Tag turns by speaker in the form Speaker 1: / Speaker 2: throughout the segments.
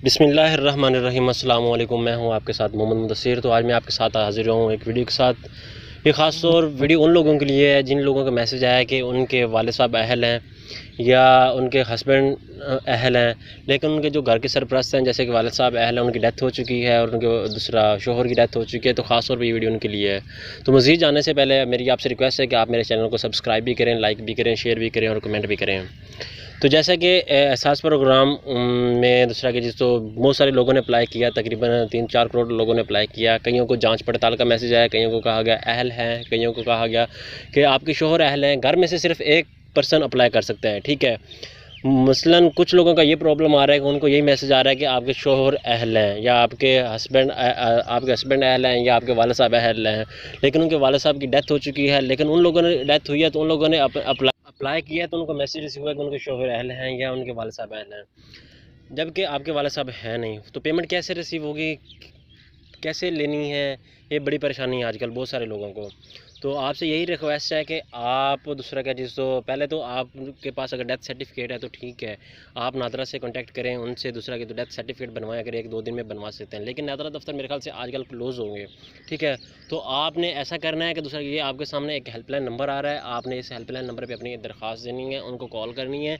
Speaker 1: बिस्मिल्लाहिर्रहमानिर्रहीम। अस्सलाम वालेकुम। मैं हूं आपके साथ मोहम्मद मुदस्सिर। तो आज मैं आपके साथ हाज़िर हूं एक वीडियो के साथ। ये ख़ास तौर वीडियो उन लोगों के लिए है जिन लोगों का मैसेज आया कि उनके वालिद साहब अहल हैं या उनके हस्बैंड अहल हैं, लेकिन उनके जो घर के सरपरस्त हैं जैसे कि वालिद साहब अहल हैं, उनकी डेथ हो चुकी है और उनके दूसरा शोहर की डेथ हो चुकी है। तो ख़ास तौर पर ये वीडियो उनके लिए है। तो मज़ीद जानने से पहले मेरी आपसे रिक्वेस्ट है कि आप मेरे चैनल को सब्सक्राइब भी करें, लाइक भी करें, शेयर भी करें और कमेंट भी करें। तो जैसा कि एहसास प्रोग्राम में दूसरा कि जिस तो बहुत सारे लोगों ने अप्लाई किया, तकरीबन 3-4 करोड़ लोगों ने अप्लाई किया। कईयों को जांच पड़ताल का मैसेज आया, कईयों को कहा गया अहल हैं, कईयों को कहा गया कि आपके शोहर अहल हैं। घर में से सिर्फ एक पर्सन अप्लाई कर सकता है, ठीक है। मसलन कुछ लोगों का ये प्रॉब्लम आ रहा है कि उनको यही मैसेज आ रहा है कि आपके शोहर अहल हैं या आपके हस्बैंड अहल हैं या आपके वालिद साहब अहल हैं, लेकिन उनके वालिद साहब की डेथ हो चुकी है। लेकिन उन लोगों ने डेथ हुई है तो उन लोगों ने अप्लाई किया तो उनको मैसेज रिसीव हुआ कि उनके शोहर अहल हैं या उनके वालिद साहब अहल हैं, जबकि आपके वालिद साहब हैं नहीं। तो पेमेंट कैसे रिसीव होगी, कैसे लेनी है, ये बड़ी परेशानी है आजकल बहुत सारे लोगों को। तो आपसे यही रिक्वेस्ट है कि आप दूसरा क्या जिस तो पहले तो आपके पास अगर डेथ सर्टिफिकेट है तो ठीक है, आप नादरा से कांटेक्ट करें उनसे। दूसरा कि तो डेथ सर्टिफिकेट बनवाएं, अगर 1-2 दिन में बनवा सकते हैं, लेकिन नादरा दफ्तर मेरे ख्याल से आजकल क्लोज़ होंगे, ठीक है। तो आपने ऐसा करना है कि दूसरा ये आपके सामने एक हेल्पलाइन नंबर आ रहा है, आपने इस हेल्पलाइन नंबर पर अपनी दरख्वास्त देनी है, उनको कॉल करनी है,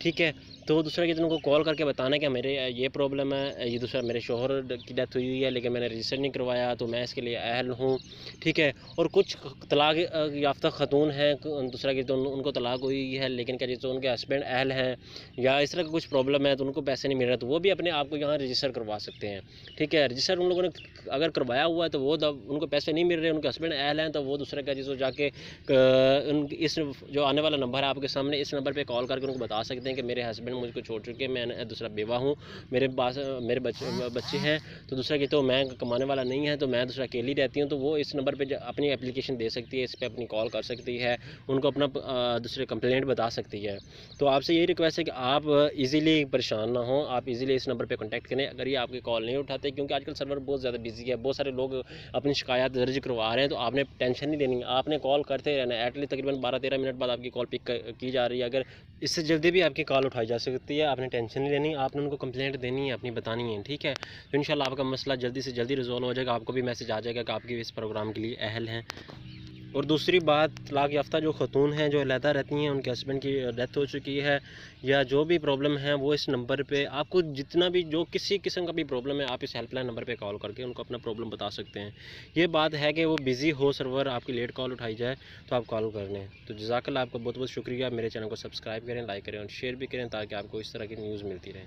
Speaker 1: ठीक है। तो दूसरा कि उनको कॉल करके बताना है कि मेरे ये प्रॉब्लम है, ये दूसरा मेरे शोहर की डेथ हुई है लेकिन मैंने रजिस्टर नहीं करवाया तो मैं इसके लिए अहल हूँ, ठीक है। और कुछ तलाक याफ्ता ख़तून हैं, दूसरा कि तो उनको तलाक हुई है लेकिन क्या जैसे उनके हस्बैंड अहल हैं या इस तरह का कुछ प्रॉब्लम है तो उनको पैसे नहीं मिल रहे, तो वो भी अपने आप को यहाँ रजिस्टर करवा सकते हैं, ठीक है। रजिस्टर उन लोगों ने अगर करवाया हुआ है तो वो उनको पैसे नहीं मिल रहे, उनके हस्बैंड अहल हैं, तो वो दूसरा का जिसको जाके इस जो आने वाला नंबर है आपके सामने, इस नंबर पे कॉल करके उनको बता सकते हैं कि मेरे हस्बैंड मुझको छोड़ चुके हैं, मैं दूसरा बेवा हूँ, मेरे पास मेरे बच्चे हैं, तो दूसरा कि तो मैं कमाने वाला नहीं है, तो मैं दूसरा अकेली रहती हूँ। तो वो इस नंबर पे अपनी एप्लीकेशन दे सकती है, इस पर अपनी कॉल कर सकती है, उनको अपना दूसरे कंप्लेंट बता सकती है। तो आपसे यही रिक्वेस्ट है कि आप इजीली परेशान ना हो, आप इजीली इस नंबर पे कांटेक्ट करें। अगर ये आपकी कॉल नहीं उठाते, क्योंकि आजकल सर्वर बहुत ज़्यादा बिजी है, बहुत सारे लोग अपनी शिकायत दर्ज करवा रहे हैं, तो आपने टेंशन नहीं लेनी, आपने कॉल करते रहना है। एटलीस्ट तकरीबन 12-13 मिनट बाद आपकी कॉल पिक की जा रही है, अगर इससे जल्दी भी आपकी कॉल उठाई जा सकती है। आपने टेंशन नहीं लेनी, आपने उनको कंप्लेंट देनी है, अपनी बतानी है, ठीक है। तो इंशाल्लाह आपका मसला जल्दी से जल्दी रिजॉल्व हो जाएगा, आपको भी मैसेज आ जाएगा कि आपकी इस प्रोग्राम के लिए अहल हैं। और दूसरी बात, तलाक याफ्ता जो ख़तून हैं जो अलहदा रहती हैं, उनके हस्बैंड की डेथ हो चुकी है या जो भी प्रॉब्लम है, वो इस नंबर पे आपको जितना भी जो किसी किस्म का भी प्रॉब्लम है, आप इस हेल्पलाइन नंबर पे कॉल करके उनको अपना प्रॉब्लम बता सकते हैं। ये बात है कि वो बिज़ी हो सर्वर, आपकी लेट कॉल उठाई जाए तो आप कॉल कर लें। तो जज़ाकल्लाह, आपका बहुत बहुत शुक्रिया। मेरे चैनल को सब्सक्राइब करें, लाइक करें और शेयर भी करें ताकि आपको इस तरह की न्यूज़ मिलती रहे।